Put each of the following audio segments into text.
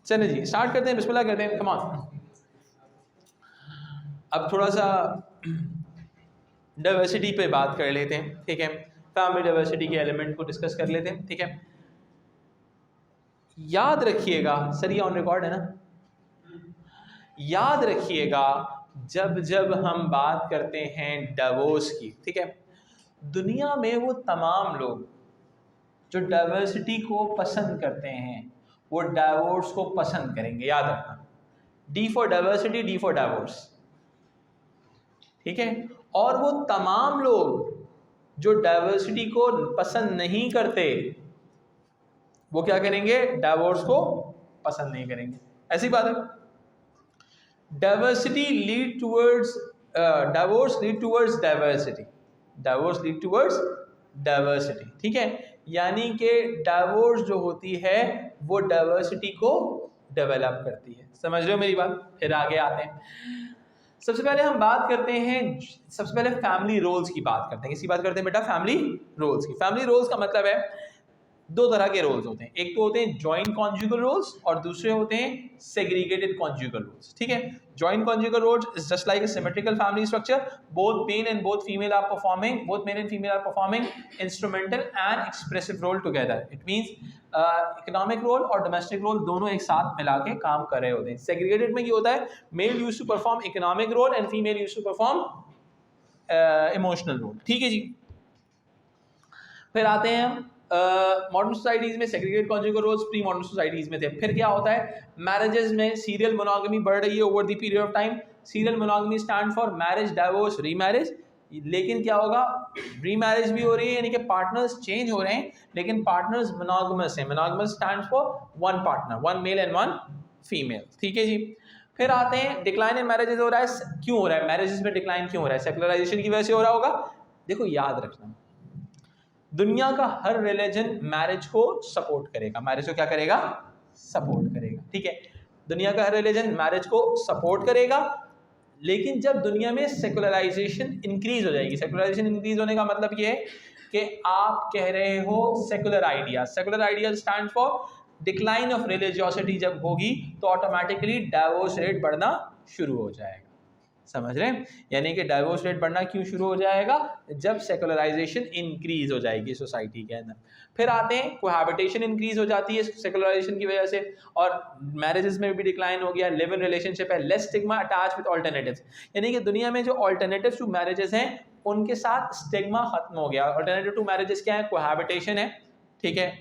चलिए जी स्टार्ट करते हैं, बिस्मिल्लाह करते हैं, कम ऑन। अब थोड़ा सा डाइवर्सिटी पे बात कर लेते हैं, ठीक है। फैमिली डाइवर्सिटी के एलिमेंट को डिस्कस कर लेते हैं, ठीक है। याद रखिएगा, सर ये ऑन रिकॉर्ड है ना, याद रखिएगा जब जब हम बात करते हैं डाइवोर्स की, ठीक है, दुनिया में वो तमाम लोग जो डाइवर्सिटी को पसंद करते हैं वो डाइवोर्स को पसंद करेंगे, याद रखना। D for diversity, D for divorce, ठीक है। और वो तमाम लोग जो डाइवर्सिटी को पसंद नहीं करते वो क्या करेंगे, डाइवोर्स को पसंद नहीं करेंगे। ऐसी बात है। Diversity lead towards divorce lead towards diversity, divorce lead towards diversity, ठीक है। यानी कि डाइवोर्स जो होती है वो डाइवर्सिटी को डेवलप करती है। समझ रहे हो मेरी बात? फिर आगे आते हैं। सबसे पहले हम बात करते हैं, सबसे पहले फैमिली रोल्स की बात करते हैं। किसी बात करते हैं बेटा, फैमिली रोल्स की। फैमिली रोल्स का मतलब है दो तरह के रोल्स होते हैं, एक तो होते हैं जॉइंट कॉन्जुगल रोल्स और दूसरे होते हैं सेग्रीगेटेड कॉन्जुगल रोल्स, ठीक है। Joint conjugal roles is just like a symmetrical family structure, both male and female are performing instrumental and expressive role together. It means economic role और domestic role दोनों एक साथ मिला के काम कर रहे होते हैं। सेग्रीगेटेड में ये होता है male used to perform economic role and female used to perform emotional role, ठीक है जी। फिर आते हैं हम मॉडर्न सोसाइटीज में segregated conjugal roles pre modern societies में थे। फिर क्या होता है, मैरिजेस में सीरियल मोनोगमी बढ़ रही है over the period of time. Serial monogamy stand for marriage, divorce, remarriage. लेकिन क्या होगा, रीमैरिज भी हो रही है, यानी कि पार्टनर्स चेंज हो रहे हैं, लेकिन पार्टनर्स मोनोगमस हैं। Monogamous stands for one partner, one male and one female, ठीक है जी। फिर आते हैं डिक्लाइन इन मैरिजेस हो रहा है। क्यों हो रहा है मैरिजेस में डिक्लाइन, क्यों हो रहा है? सेकुलराइजेशन की वजह से हो रहा होगा। देखो याद रखना, दुनिया का हर रिलीजन मैरिज को सपोर्ट करेगा, मैरिज को क्या करेगा, सपोर्ट करेगा, ठीक है। दुनिया का हर रिलीजन मैरिज को सपोर्ट करेगा, लेकिन जब दुनिया में सेकुलराइजेशन इंक्रीज हो जाएगी, सेकुलराइजेशन इंक्रीज होने का मतलब ये है कि आप कह रहे हो secular idea, secular idea stand for decline of religiosity जब होगी तो ऑटोमेटिकली डाइवोर्स रेट बढ़ना शुरू हो जाएगा। समझ रहे हैं? यानी कि डाइवोर्स रेट बढ़ना क्यों शुरू हो जाएगा, जब सेकुलराइजेशन इंक्रीज हो जाएगी सोसाइटी के अंदर। फिर आते हैं कोहैबिटेशन इंक्रीज हो जाती है सेकुलराइजेशन की वजह से, और मैरिजेस में भी डिक्लाइन हो गया। लिव इन रिलेशनशिप है, less stigma attach with alternatives, यानी कि दुनिया में जो अल्टरनेटिव्स टू मैरिजेस हैं उनके साथ स्टिग्मा खत्म हो गया। अल्टरनेटिव टू मैरिजेस क्या है, कोहैबिटेशन है, ठीक है,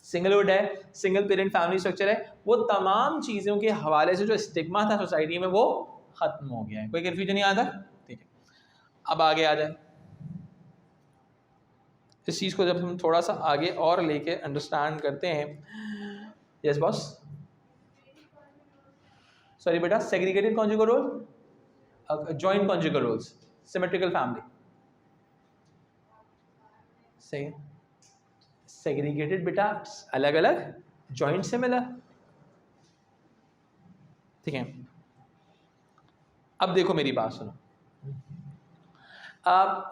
सिंगलहुड है, सिंगल पेरेंट फैमिली स्ट्रक्चर है। वो तमाम चीज़ों के हवाले से जो स्टिग्मा था सोसाइटी में वो खत्म हो गया है। कोई कन्फ्यूजन नहीं आता, ठीक है। अब आगे आ जाए, इस चीज़ को जब हम थोड़ा सा आगे और लेके अंडरस्टैंड करते हैं। यस बॉस, सॉरी बेटा, segregated conjugal role, joint conjugal roles, symmetrical family, सही है। सेग्रीगेटेड बेटा अलग अलग, जॉइंट से मिला, ठीक है। अब देखो मेरी बात सुनो,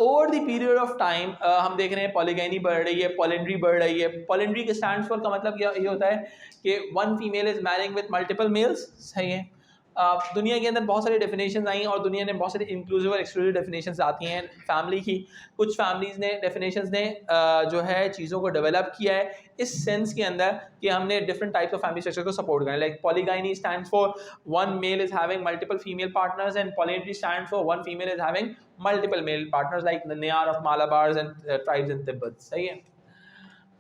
over the period of time हम देख रहे हैं पॉलीगैनी बढ़ रही है, पॉलिंड्री बढ़ रही है। पॉलिंड्री के स्टैंड फॉर का मतलब ये होता है कि one female is marrying with multiple males, सही है। दुनिया के अंदर बहुत सारी डेफिनेशंस आई हैं और दुनिया ने बहुत सारी इंक्लूसिव और एक्सक्लूसिव डेफिनेशंस आती हैं फैमिली की। कुछ फैमिलीज़ ने डेफिनेशंस ने जो है चीज़ों को डेवलप किया है इस सेंस के अंदर कि हमने different types of family structure को सपोर्ट करना है। Like polygyny stands for one male is having multiple female partners and polyandry stands for one female is having multiple male partners like the Nayar of Malabars and tribes in Tibet, सही है।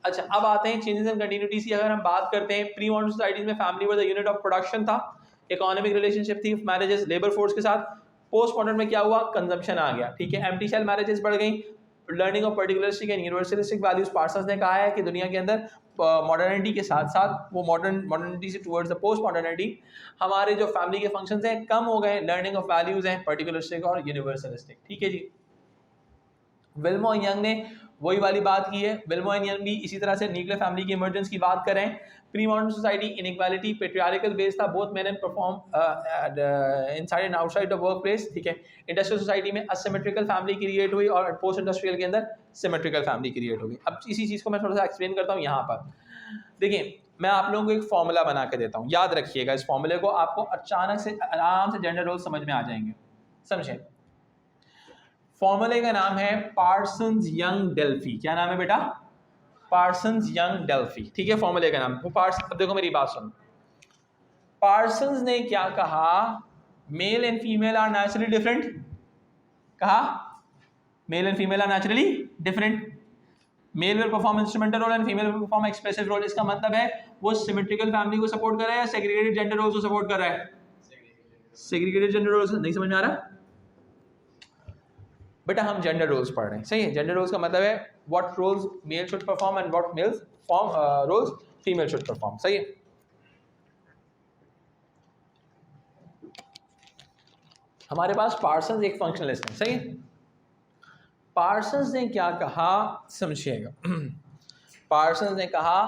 अच्छा, अब आते हैं changes and कंटिन्यूटीज की। अगर हम बात करते हैं प्री मॉडर्न सोसाइटीज में family was the unit of production था, इकोनॉमिक रिलेशनशिप थी, मैरिजेस लेबर फोर्स के साथ। पोस्ट मॉडर्न में क्या हुआ, कंजम्पशन आ गया, ठीक है। एम्प्टी शेल मैरिजेस बढ़ गई, learning of particularistic and universalistic values. Parsons ने कहा है कि दुनिया के अंदर मॉडर्निटी के साथ साथ वो मॉडर्निटी से टुवर्ड्स द पोस्ट मॉडर्निटी हमारे जो फैमिली के फंक्शंस हैं कम हो गए, लर्निंग ऑफ वैल्यूज हैं पर्टिकुलरिस्टिक और यूनिवर्सलिस्टिक, ठीक है जी। विल्मो यंग ने वही वाली बात की है। विल्मो एंड यंग भी इसी तरह से न्यूक्लियर फैमिली की इमर्जेंस की बात करें। Pre modern society inequality patriarchal base था, both men and perform inside and outside the workplace, ठीक है। इंडस्ट्रियल सोसाइटी में असिमेट्रिकल फैमिली क्रिएट हुई और पोस्ट इंडस्ट्रियल के अंदर सिमेट्रिकल फैमिली क्रिएट होगी। अब इसी चीज़ को मैं थोड़ा सा एक्सप्लेन करता हूँ यहाँ पर। देखिए, मैं आप लोगों को एक फॉर्मूला बना के देता हूँ, याद रखिएगा इस फॉर्मूले को, आपको अचानक से आराम से जेंडर रोल समझ में आ जाएंगे। समझे? फॉर्मूले का नाम है पार्सन्स यंग डेल्फी। क्या नाम है बेटा? Parsons Young Delphi. ठीक है, फॉर्मूले का नाम। अब देखो मेरी बात सुनो, पार्सन्स ने क्या कहा? Male and female are naturally different. कहा male and female are naturally different. Male will perform instrumental role and female will perform expressive role. इसका मतलब है वो सिमेट्रिकल फैमिली को सपोर्ट कर रहा है या सेग्रीगेटेड जेंडर रोल्स को सपोर्ट कर रहा है? Segregated gender roles. नहीं समझ में आ रहा बेटा? हम जेंडर रोल्स पढ़ रहे हैं, सही है। जेंडर रोल्स का मतलब है what roles male should perform and what males roles female should perform, सही है। हमारे पास पार्सन्स एक फंक्शनलिस्ट है, सही है। पार्सन्स ने क्या कहा समझिएगा। पार्सन्स ने कहा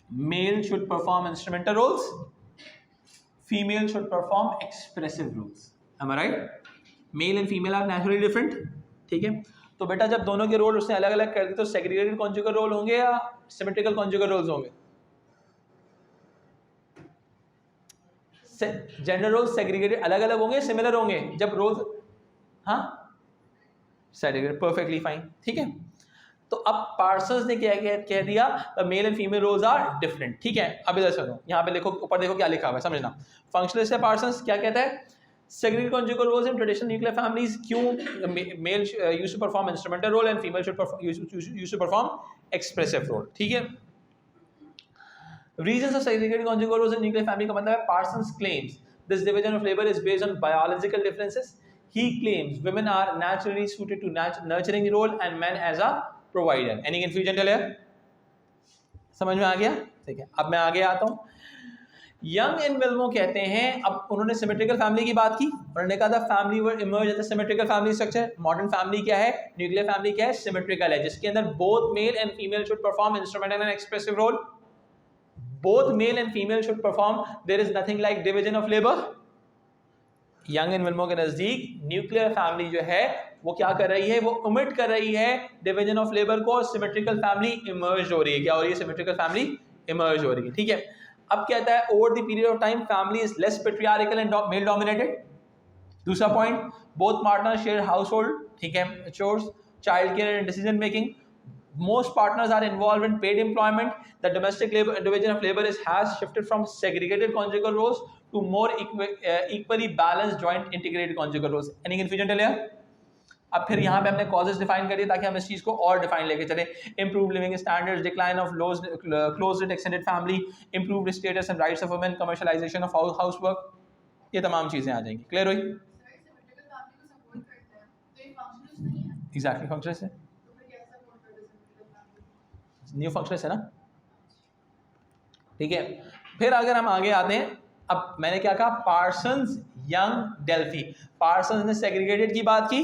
male should perform instrumental roles, female should perform expressive roles. Am I right? Male and female are naturally different. ठीक है, तो बेटा जब दोनों के रोल उसने अलग अलग कर दिए तो सेग्रीगेटेड कॉन्जुगल रोल होंगे या सिमेट्रिकल कॉन्जुगल रोल्स होंगे? जेंडर रोल्स सेग्रीगेटेड अलग अलग होंगे, सिमिलर होंगे जब रोल्स? हाँ, सेग्रीगेटेड, परफेक्टली फाइन। ठीक है, तो अब पार्सन्स ने क्या कह दिया? The male and female roles are different. ठीक है, अब इधर सुनो, यहाँ पे देखो, ऊपर देखो क्या लिखा हुआ है, समझना। फंक्शनलिस्ट है पार्सन्स, क्या कहता है? Segregated conjugal roles in traditional nuclear families. क्यों? Male used to perform instrumental role and female used to perform expressive role. ठीक है? Reasons of segregated conjugal roles in nuclear family का मतलब है Parsons claims this division of labor is based on biological differences. He claims women are naturally suited to nurturing role and men as a provider. Any confusion till here? समझ में आ गया? ठीक है, अब मैं आगे आता हूँ। यंग एंड विल्मो कहते हैं, अब उन्होंने सिमेट्रिकल फैमिली की बात की, उन्होंने कहा था family were emerge as a symmetrical family structure. Modern family क्या है? न्यूक्लियर फैमिली क्या है? सिमेट्रिकल है, जिसके अंदर both male and female should perform instrumental and expressive role. Both male and female should perform, there is nothing like division of labour. Young and Willmott के नजदीक nuclear family जो है वो क्या कर रही है? वो ओमिट कर रही है डिवीजन ऑफ लेबर को, सिमेट्रिकल फैमिली इमर्ज हो रही है। क्या हो रही है? सिमेट्रिकल फैमिली इमर्ज हो रही है। ठीक है, अब कहता है over the period of time family is less patriarchal and male dominated. दूसरा point, both partners share household, ठीक है, chores, child care and decision making. Most partners are involved in paid employment. The domestic labor division of labor has shifted from segregated conjugal roles to more equally balanced joint integrated conjugal roles. Any confusion till here? अब फिर यहाँ पे हमने causes define कर दिए ताकि हम इस चीज़ को और define लेके चले। Improved living standards, decline of close-knit extended family, improved status and rights of women, commercialization of housework, ये तमाम चीज़ें आ जाएंगी। क्लियर हुई? Exactly, functionalist है, न्यू फंक्शनलिस्ट है ना। ठीक है, फिर अगर हम आगे आते हैं, अब मैंने क्या कहा? Parsons Young Delphi. पार्सन्स ने सेग्रीगेटेड की बात की,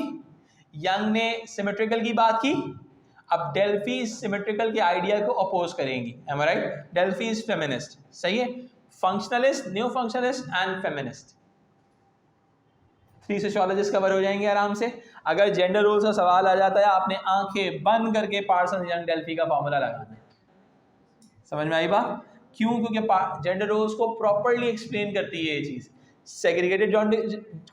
यंग ने सिमेट्रिकल की बात की। अब डेल्फी सिमेट्रिकल के आइडिया को अपोज करेंगी। Am I right? Delphy is feminist, सही है। Functionalist, new functionalist and feminist, 3 sociologist cover हो जाएंगे आराम से। अगर जेंडर रोल्स का सवाल आ जाता है, आपने आंखें बंद करके पार्सन्स यंग डेल्फी का फॉर्मूला लगाना है। समझ में आई बात? क्यों? क्योंकि जेंडर रोल्स को प्रॉपर्ली एक्सप्लेन करती है ये चीज। Segregated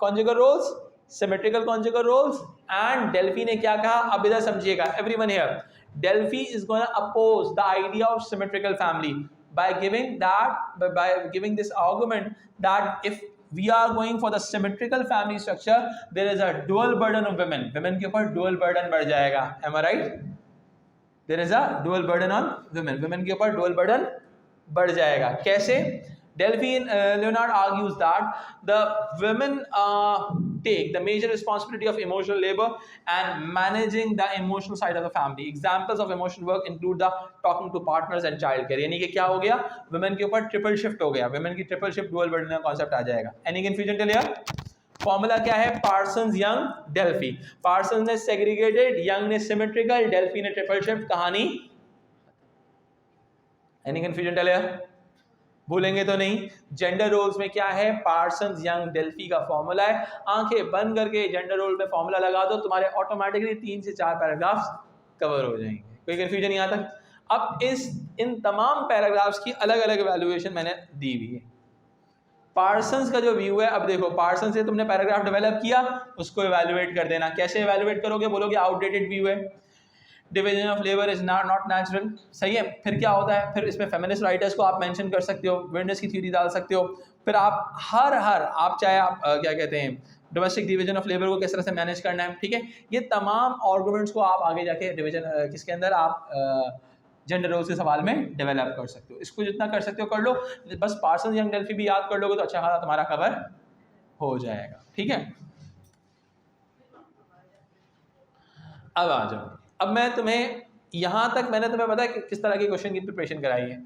conjugal roles, symmetrical conjugal roles and Delphy ने क्या कहा? अब इधर समझिएगा everyone here. Delphy is gonna oppose the idea of symmetrical family by giving this argument that if we are going for the symmetrical family structure, there is a dual burden of women. Women के ऊपर dual burden बढ़ जाएगा। Am I right? There is a dual burden on women. Women के ऊपर dual burden बढ़ जाएगा। कैसे? Delphi and Leonard argues that the women take the major responsibility of emotional labor and managing the emotional side of the family. Examples of emotional work include the talking to partners and child care. यानी कि क्या हो गया? Women के ऊपर triple shift हो गया। Women की ट्रिपल शिफ्ट dual burden का कॉन्सेप्ट आ जाएगा। Any confusion till here? Formula क्या है? Parsons Young Delphi. पार्सन्स ने सेग्रीगेटेड, यंग ने सिमेट्रिकल, डेल्फी ने ट्रिपल शिफ्ट। कहानी? Any confusion till here? भूलेंगे तो नहीं। जेंडर रोल्स में क्या है? पार्सन्स यंग डेल्फी का फॉर्मूला है। आंखें बंद करके जेंडर रोल में फॉर्मूला लगा दो, तुम्हारे ऑटोमेटिकली 3 से 4 पैराग्राफ्स कवर हो जाएंगे। कोई कंफ्यूजन नहीं आता? अब इन तमाम पैराग्राफ्स की अलग अलग वैल्यूएशन मैंने दी हुई है। पार्सन्स का जो व्यू है, अब देखो पार्सन से तुमने पैराग्राफ डेवलप किया, उसको इवैल्यूएट कर देना। कैसे इवैल्यूएट करोगे? बोलोगे आउटडेटेड व्यू है, division of labour is not natural, सही है। फिर क्या होता है, फिर इसमें फेमिनिस्ट राइटर्स को आप मेंशन कर सकते हो, विंडर्स की थ्योरी डाल सकते हो। फिर आप हर आप चाहे आप क्या कहते हैं डोमेस्टिक डिवीजन ऑफ लेबर को किस तरह से मैनेज करना है, ठीक है। ये तमाम आर्गुमेंट्स को आप आगे जाके डिवीजन किसके अंदर आप जेंडर रोल्स के सवाल में डेवलप कर सकते हो। इसको जितना कर सकते हो कर लो, बस पार्सन्स यंग डेल्फी भी याद कर लोगे तो अच्छा खासा तुम्हारा कवर हो जाएगा, ठीक है। अब आ जाओ, अब मैं तुम्हें यहाँ तक मैंने तुम्हें पता है कि किस तरह की क्वेश्चन की प्रिपरेशन कराई है।